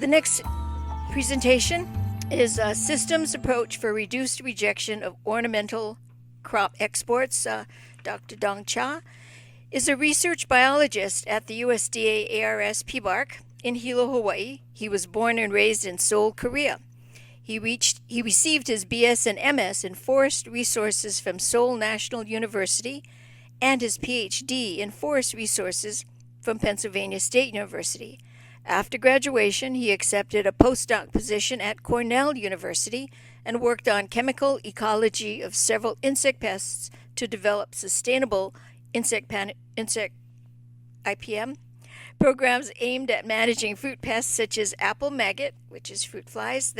The next presentation is a systems approach for reduced rejection of ornamental crop exports. Dr. Dong Cha is a research biologist at the USDA ARS PBARC in Hilo, Hawaii. He was born and raised in Seoul, Korea. He received his BS and MS in forest resources from Seoul National University and his PhD in forest resources from Pennsylvania State University. After graduation, he accepted a postdoc position at Cornell University and worked on chemical ecology of several insect pests to develop sustainable insect IPM programs aimed at managing fruit pests such as apple maggot, which is fruit flies.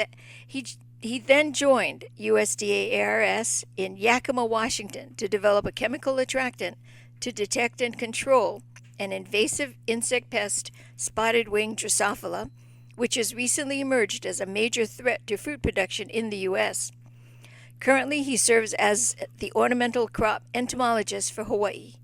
He then joined USDA ARS in Yakima, Washington to develop a chemical attractant to detect and control an invasive insect pest, spotted wing Drosophila, which has recently emerged as a major threat to fruit production in the U.S. Currently, he serves as the ornamental crop entomologist for Hawaii.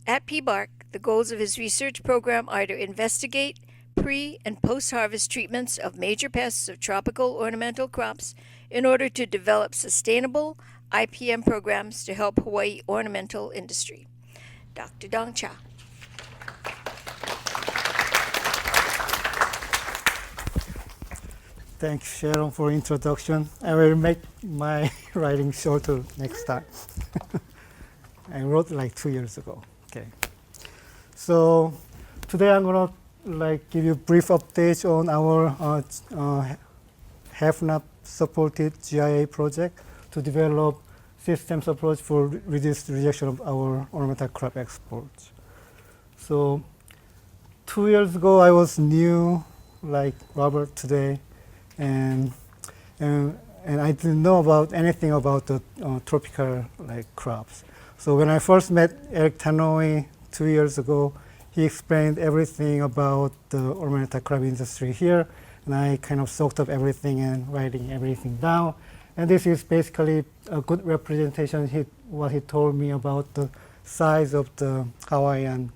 At PBARC, the goals of his research program are to investigate pre- and post-harvest treatments of major pests of tropical ornamental crops in order to develop sustainable IPM programs to help Hawaii ornamental industry. Dr. Dong Cha. Thanks, Sharon, for introduction. I will make my writing shorter next time. I wrote like 2 years ago. Okay. So today I'm gonna give you brief updates on our HFNA supported GIA project to develop systems approach for reduced rejection of our ornamental crop exports. So 2 years ago I was new like Robert today, and I didn't know about anything about the tropical crops. So when I first met Eric Tanoi 2 years ago, he explained everything about the ornamental crop industry here, and I kind of soaked up everything and writing everything down. And this is basically a good representation what he told me about the size of the Hawaiian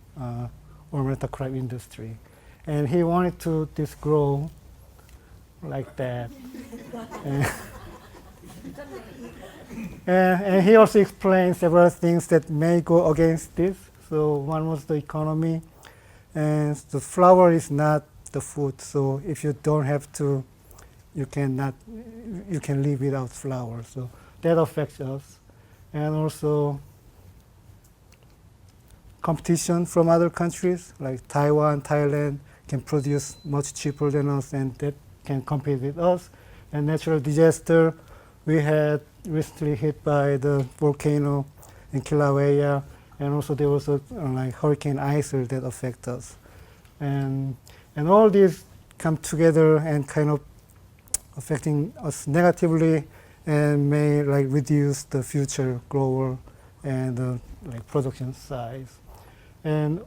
ornamental crop industry. And he wanted to this grow like that. And he also explained several things that may go against this. So one was the economy, and the flower is not the food. So if you don't have to, you can live without flower. So that affects us. And also competition from other countries like Taiwan, Thailand can produce much cheaper than us, and that can compete with us. And natural disaster, we had recently hit by the volcano in Kilauea, and also there was a Hurricane Isel that affect us. And all these come together and kind of affecting us negatively and may reduce the future grower and the production size. And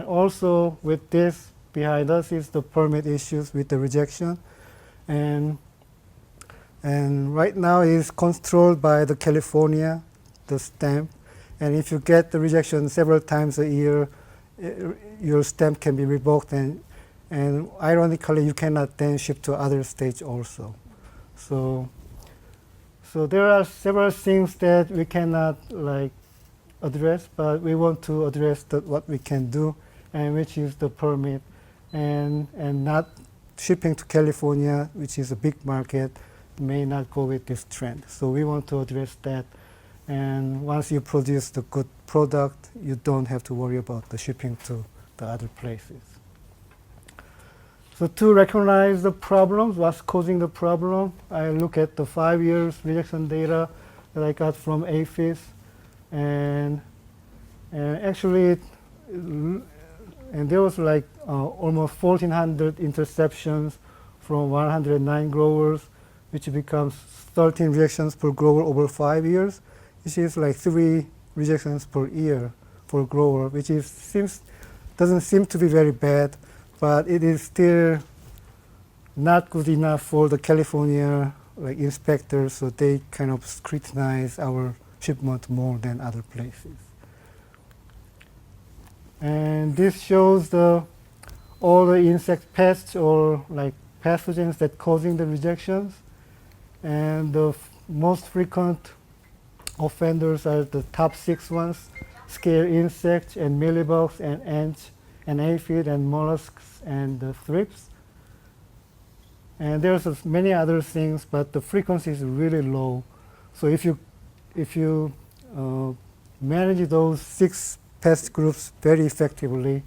also with this behind us is the permit issues with the rejection. And right now it is controlled by the California, the stamp. And if you get the rejection several times a year, your stamp can be revoked, and ironically, you cannot then ship to other states also. So there are several things that we cannot address, but we want to address what we can do, and which is the permit, and not shipping to California, which is a big market, may not go with this trend. So we want to address that. And once you produce the good product, you don't have to worry about the shipping to the other places. So to recognize the problems, what's causing the problem, I look at the 5 years rejection data that I got from APHIS. And actually, and there was almost 1,400 interceptions from 109 growers, which becomes 13 rejections per grower over 5 years, which is 3 rejections per year for a grower, which doesn't seem to be very bad, but it is still not good enough for the California inspectors, so they kind of scrutinize our shipment more than other places. And this shows all the insect pests or pathogens that causing the rejections. And the most frequent offenders are the top 6 ones: scale insects and mealybugs and ants and aphid and mollusks and the thrips. And there's many other things, but the frequency is really low. So if you manage those 6 pest groups very effectively,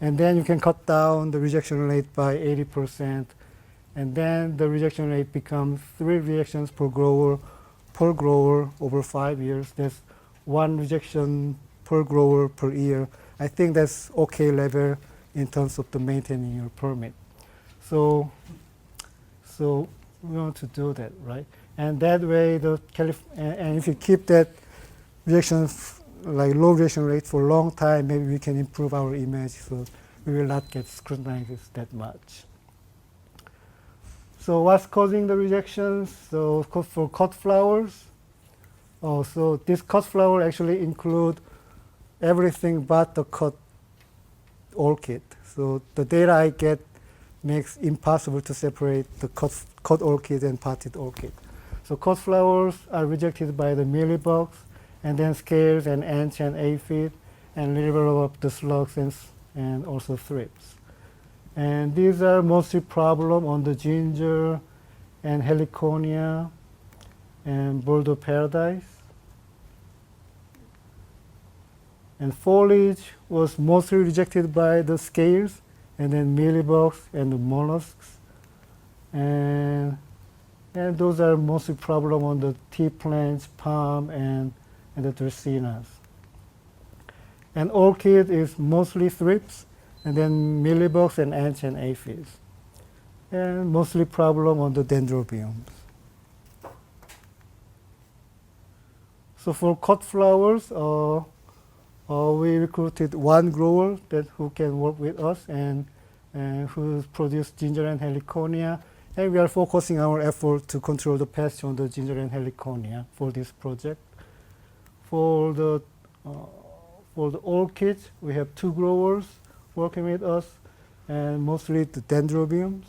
and then you can cut down the rejection rate by 80%, and then the rejection rate becomes 3 rejections per grower over 5 years. That's 1 rejection per grower per year. I think that's okay level in terms of the maintaining your permit. So we want to do that, right? And that way, and if you keep that rejection, like low rejection rate for a long time, maybe we can improve our image, so we will not get scrutinized that much. So what's causing the rejections? So for cut flowers, so this cut flower actually include everything but the cut orchid. So the data I get makes impossible to separate the cut orchid and potted orchid. So cut flowers are rejected by the mealybugs, and then scales and ants and aphid, and a little bit of the slugs and also thrips. And these are mostly problem on the ginger and heliconia and Bordeaux paradise. And foliage was mostly rejected by the scales, and then mealybugs and the mollusks. And those are mostly problem on the tea plants, palm, and the dracaenas. And orchid is mostly thrips, and then mealybugs and ants and aphids. And mostly problem on the dendrobiums. So for cut flowers, we recruited 1 grower who can work with us and who produce ginger and heliconia. And we are focusing our effort to control the pest on the ginger and heliconia for this project. For the orchids, we have 2 growers working with us, and mostly the dendrobiums.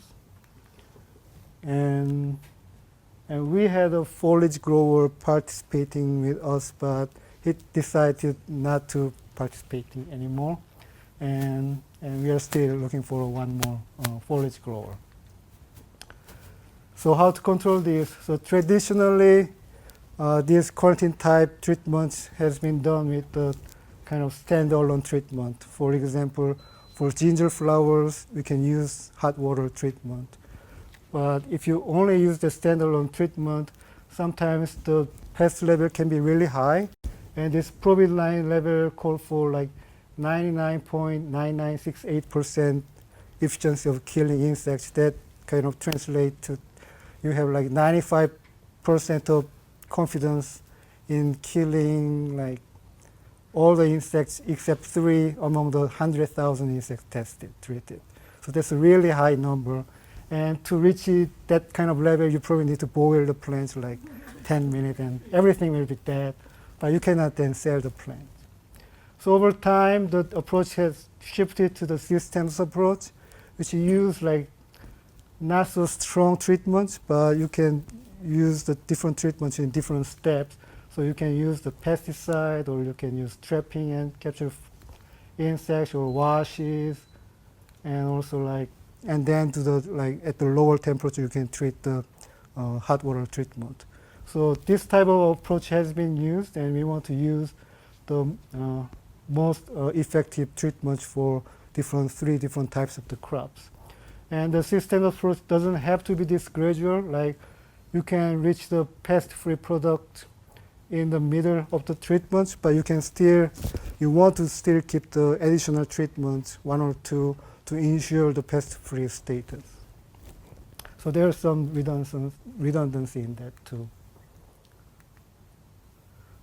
And we had a foliage grower participating with us, but he decided not to participate anymore. And we are still looking for 1 more foliage grower. So how to control this? So traditionally, this quarantine type treatments has been done with the kind of standalone treatment. For example, for ginger flowers, we can use hot water treatment. But if you only use the standalone treatment, sometimes the pest level can be really high, and this providline level called for like 99.9968% efficiency of killing insects. That kind of translates to you have like 95% of confidence in killing like all the insects except 3 among the 100,000 insects treated. So that's a really high number. And to reach that kind of level, you probably need to boil the plants like 10 minutes and everything will be dead, but you cannot then sell the plant. So over time, the approach has shifted to the systems approach, which use like not so strong treatments, but you can use the different treatments in different steps. So you can use the pesticide, or you can use trapping and capture insects or washes, and also and then to the at the lower temperature you can treat the hot water treatment. So this type of approach has been used, and we want to use the most effective treatments for 3 different types of the crops. And the system approach doesn't have to be this gradual. Like you can reach the pest-free product in the middle of the treatments, but you want to still keep the additional treatments, 1 or 2, to ensure the pest-free status. So there's some redundancy in that too.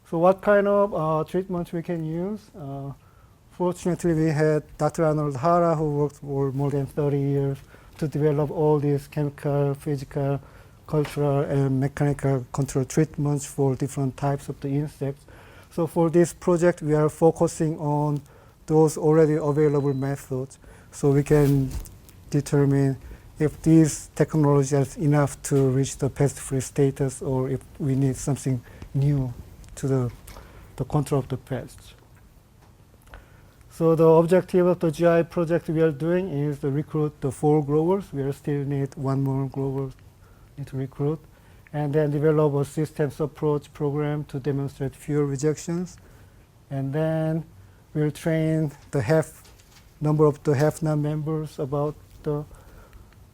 So what kind of treatments we can use? Fortunately, we had Dr. Arnold Hara, who worked for more than 30 years to develop all these chemical, physical, cultural, and mechanical control treatments for different types of the insects. So for this project, we are focusing on those already available methods, so we can determine if these technologies are enough to reach the pest-free status, or if we need something new to the control of the pests. So the objective of the GI project we are doing is to recruit the 4 growers. We still need 1 more grower to recruit, and then develop a systems approach program to demonstrate fewer rejections. And then we'll train the number of the HFNA members about the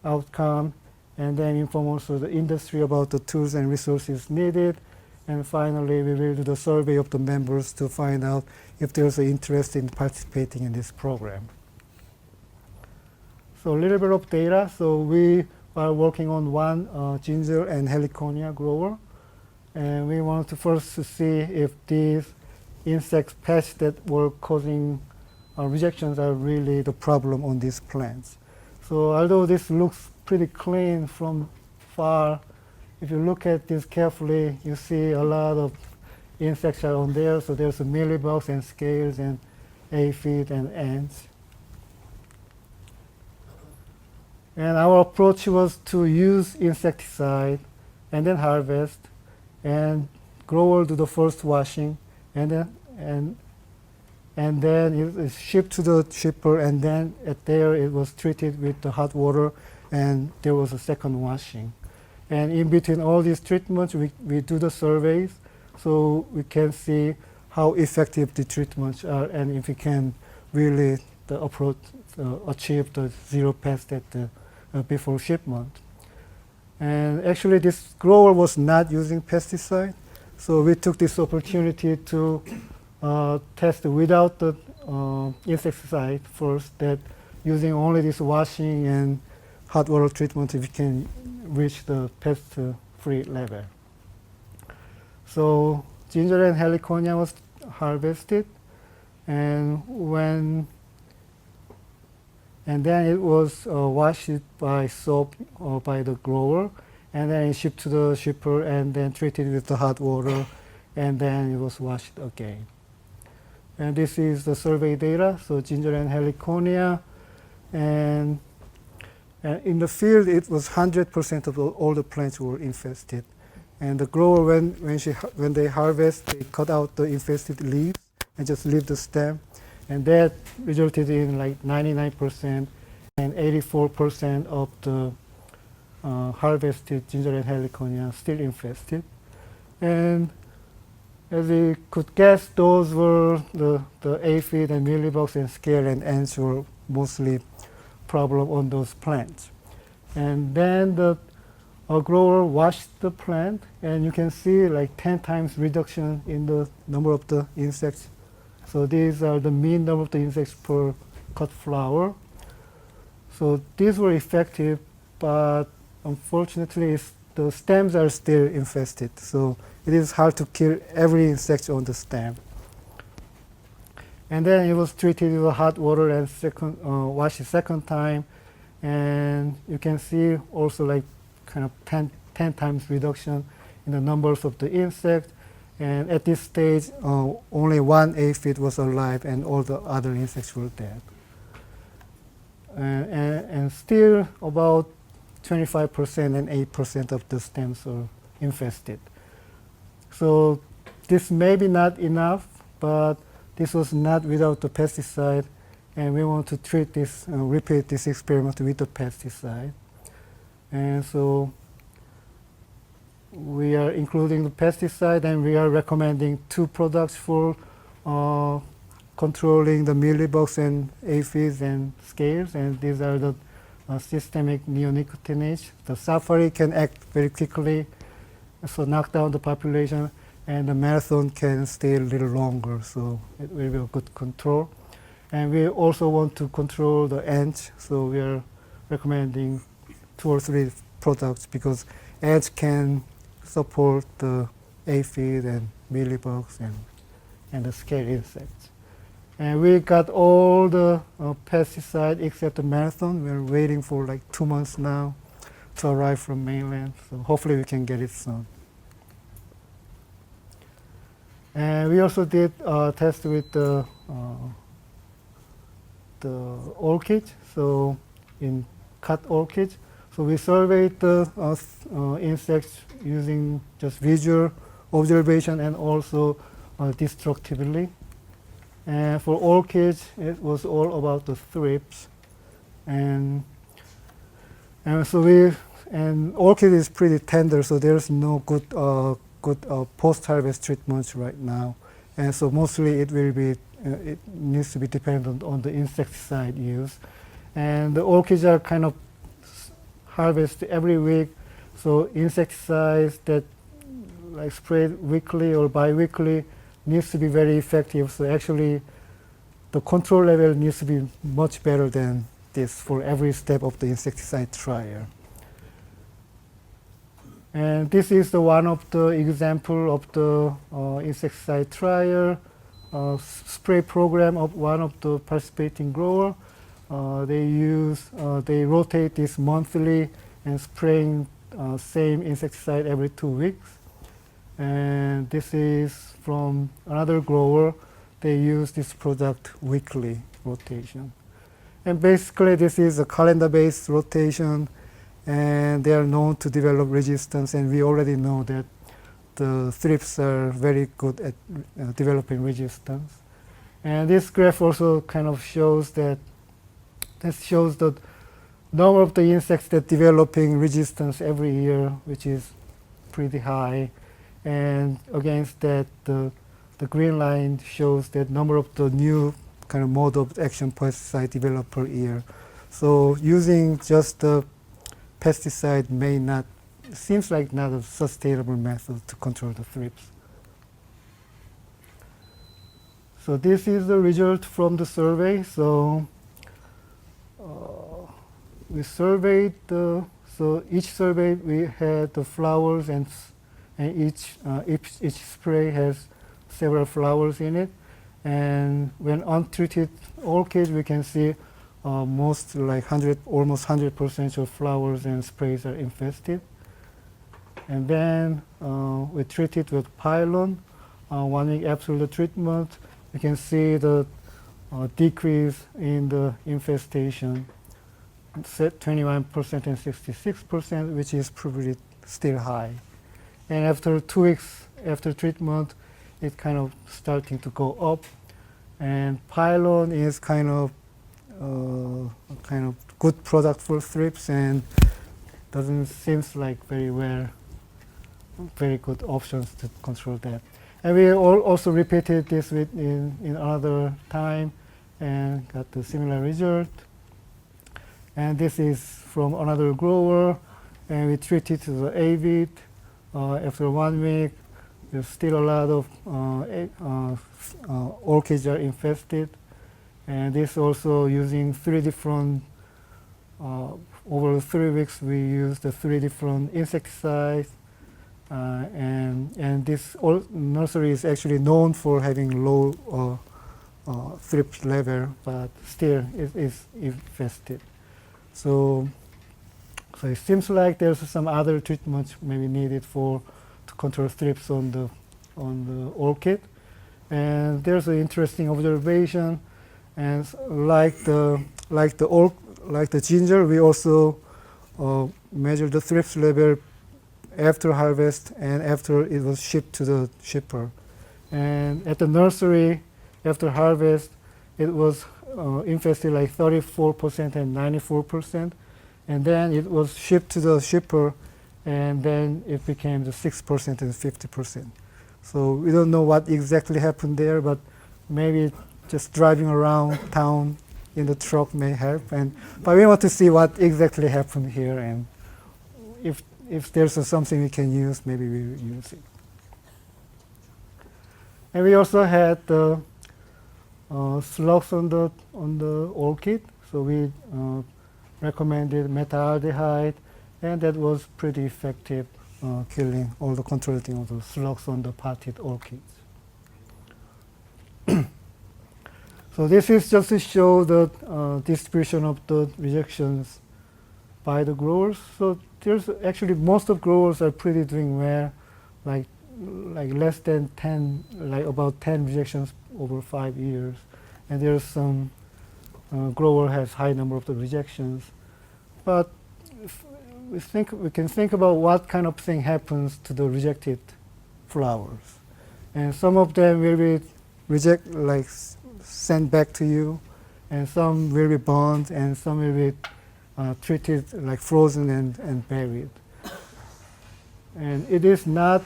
outcome, and then inform also the industry about the tools and resources needed. And finally, we will do the survey of the members to find out if there's an interest in participating in this program. So a little bit of data. So we are working on one ginger and heliconia grower. And we want to first to see if these insect pests that were causing rejections are really the problem on these plants. So although this looks pretty clean from far, if you look at this carefully, you see a lot of insects are on there. So there's a mealybugs and scales and aphid and ants. And our approach was to use insecticide and then harvest, and grower do the first washing, and then it is shipped to the shipper, and then there it was treated with the hot water, and there was a second washing. And in between all these treatments, we do the surveys, so we can see how effective the treatments are, and if we can really achieve the zero pest at before shipment. And actually, this grower was not using pesticide, so we took this opportunity to test without the insecticide first, that using only this washing and hot water treatment, we can reach the pest-free level. So ginger and heliconia was harvested, and then it was washed by soap by the grower, and then it shipped to the shipper, and then treated with the hot water, and then it was washed again. And this is the survey data, so ginger and heliconia, and in the field it was 100% of all the plants were infested. And the grower, when they harvest, they cut out the infested leaves and just leave the stem, and that resulted in like 99% and 84% of the harvested ginger and heliconia still infested. And as we could guess, those were the aphid and mealybugs and scale and ants were mostly problem on those plants. And then the grower washed the plant, and you can see like 10 times reduction in the number of the insects. So these are the mean number of the insects per cut flower. So these were effective, but unfortunately the stems are still infested. So it is hard to kill every insect on the stem. And then it was treated with hot water and washed a second time. And you can see also like kind of 10 times reduction in the numbers of the insects. And at this stage, only one aphid was alive, and all the other insects were dead. And still about 25% and 8% of the stems are infested. So this may be not enough, but this was not without the pesticide, and we want to treat this, repeat this experiment with the pesticide. And so we are including the pesticide, and we are recommending 2 products for controlling the mealybugs and aphids and scales, and these are the systemic neonicotinoids. The safari can act very quickly, so knock down the population, and the marathon can stay a little longer, so it will be a good control. And we also want to control the ants, so we are recommending 2 or 3 products, because ants can support the aphid and mealybugs and the scale insects. And we got all the pesticide except the marathon. We're waiting for like 2 months now to arrive from mainland, so hopefully we can get it soon. And we also did a test with the orchid. So in cut orchids, So we surveyed the insects using just visual observation and also destructively. And for orchids, it was all about the thrips. And orchid is pretty tender, so there's no good post-harvest treatments right now. And so mostly it needs to be dependent on the insecticide use. And the orchids are kind of harvested every week, so insecticides that like sprayed weekly or bi-weekly needs to be very effective. So actually the control level needs to be much better than this for every step of the insecticide trial. And this is one of the example of the insecticide trial spray program of one of the participating grower. They rotate this monthly and spraying same insecticide every 2 weeks. And this is from another grower. They use this product weekly rotation. And basically this is a calendar-based rotation, and they are known to develop resistance, and we already know that the thrips are very good at developing resistance. And this graph also kind of shows that shows the number of the insects that developing resistance every year, which is pretty high. And against that, the green line shows that number of the new kind of mode of action pesticide developed per year. So using just the pesticide seems like not a sustainable method to control the thrips. So this is the result from the survey. So we surveyed so each survey we had the flowers, and each spray has several flowers in it. And when untreated orchids, we can see almost 100% of flowers and sprays are infested. And then we treat it with pylon. 1 week after the treatment, you can see the decrease in the infestation, 21% and 66%, which is probably still high. And after 2 weeks after treatment, it's kind of starting to go up. And pylon is kind of good product for thrips, and doesn't seems like very good options to control that. And we also repeated this in another time and got the similar result. And this is from another grower, and we treated the avid. After 1 week, there's still a lot of orchids are infested. And this also using 3 different, over 3 weeks we used the 3 different insecticides. And this nursery is actually known for having low thrips level, but still it is infested. So it seems like there's some other treatments maybe needed to control thrips on the orchid. And there's an interesting observation, and like the ginger, we also measure the thrips level after harvest and after it was shipped to the shipper. And at the nursery, after harvest, it was infested like 34% and 94%. And then it was shipped to the shipper, and then it became the 6% and 50%. So we don't know what exactly happened there, but maybe just driving around town in the truck may help. But we want to see what exactly happened here, and if there's something we can use, maybe we will use it. And we also had the slugs on the orchid, so we recommended methaldehyde, and that was pretty effective, killing all the controlling of the slugs on the potted orchids. So this is just to show the distribution of the rejections by the growers. So there's actually most of growers are pretty doing well, like less than 10, like about 10 rejections over 5 years. And there's some grower has high number of the rejections. But we can think about what kind of thing happens to the rejected flowers, and some of them will be sent back to you, and some will be burned, and some will be treated like frozen and buried. And it is not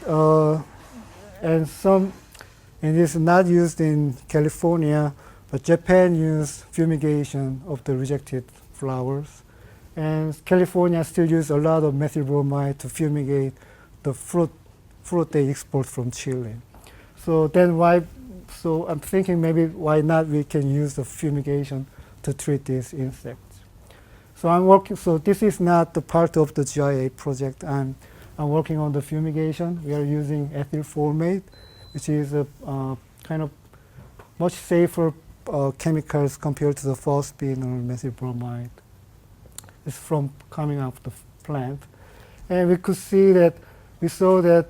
it is not used in California, but Japan used fumigation of the rejected flowers. And California still uses a lot of methyl bromide to fumigate the fruit they export from Chile. So I'm thinking maybe why not we can use the fumigation to treat these insects. So this is not the part of the GIA project. I'm working on the fumigation. We are using ethyl formate, which is a kind of much safer chemicals compared to the phosphine or methyl bromide. It's from coming out of the plant, and we saw that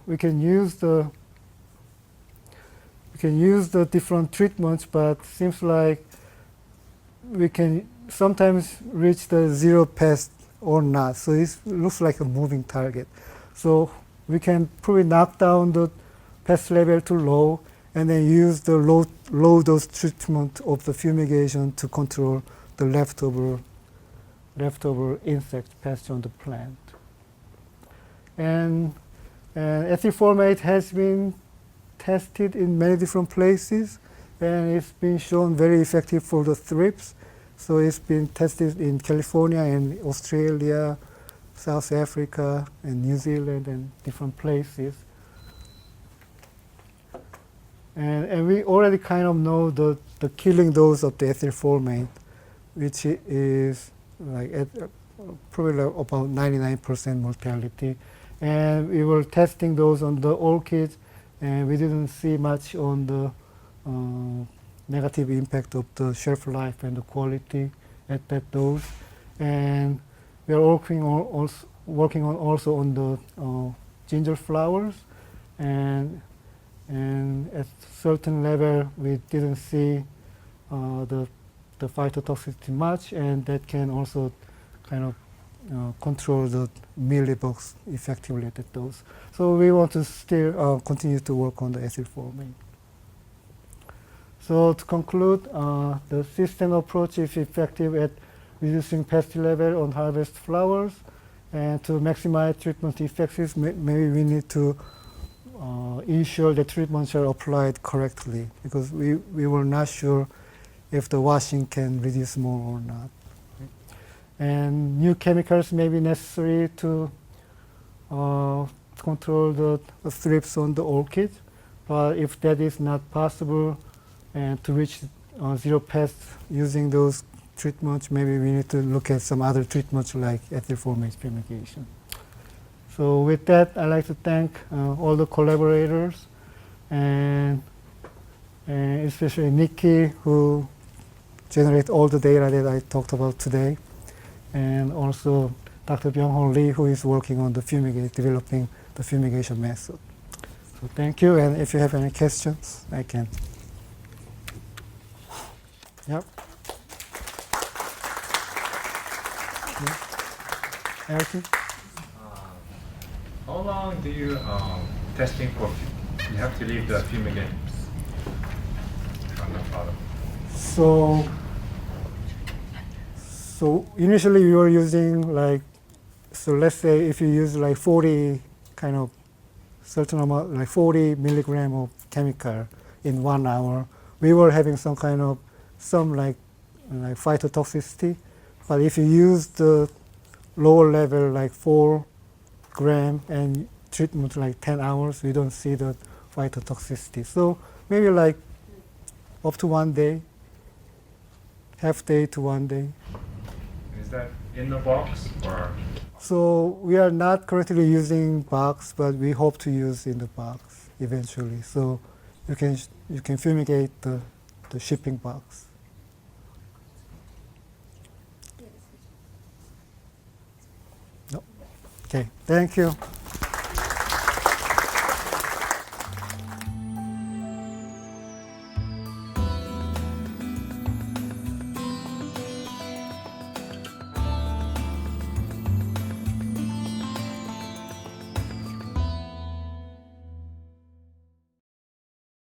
we can use the different treatments, but seems like we can sometimes reach the zero pest or not. So it looks like a moving target. So we can probably knock down the pest level to low, and then use the low dose treatment of the fumigation to control the leftover insect pests on the plant. And ethyl formate has been tested in many different places, and it's been shown very effective for the thrips. So it's been tested in California and Australia, South Africa, and New Zealand, and different places. And we already kind of know the killing dose of the ethyl formate, which is probably about 99% mortality. And we were testing those on the orchids, and we didn't see much on the negative impact of the shelf life and the quality at that dose. And we are working on also on the ginger flowers, and at certain level we didn't see the phytotoxicity much, and that can also kind of control the mealybugs effectively at that dose. So we want to still continue to work on the ethyl formate. So to conclude, the system approach is effective at reducing pest level on harvest flowers, and to maximize treatment effectiveness, maybe we need to ensure the treatments are applied correctly, because we were not sure if the washing can reduce more or not. And new chemicals may be necessary to control the thrips on the orchids, but if that is not possible, and to reach zero pests using those treatments, maybe we need to look at some other treatments like ethyl formate fumigation. So with that, I'd like to thank all the collaborators, and especially Nikki, who generated all the data that I talked about today, and also Dr. Byung-Hong Lee, who is working on developing the fumigation method. So thank you, and if you have any questions, I can. Yep. Elton? How long do you testing for? You have to leave the fumigants on the product. So initially we were using so let's say if you use 40 kind of certain amount, 40 milligram of chemical in 1 hour, we were having some phytotoxicity. But if you use the lower level 4 gram and treatment 10 hours, we don't see the phytotoxicity. So maybe up to 1 day, half day to 1 day. Is that in the box or? So we are not currently using box, but we hope to use in the box eventually. So you can fumigate the shipping box. No. Okay, thank you.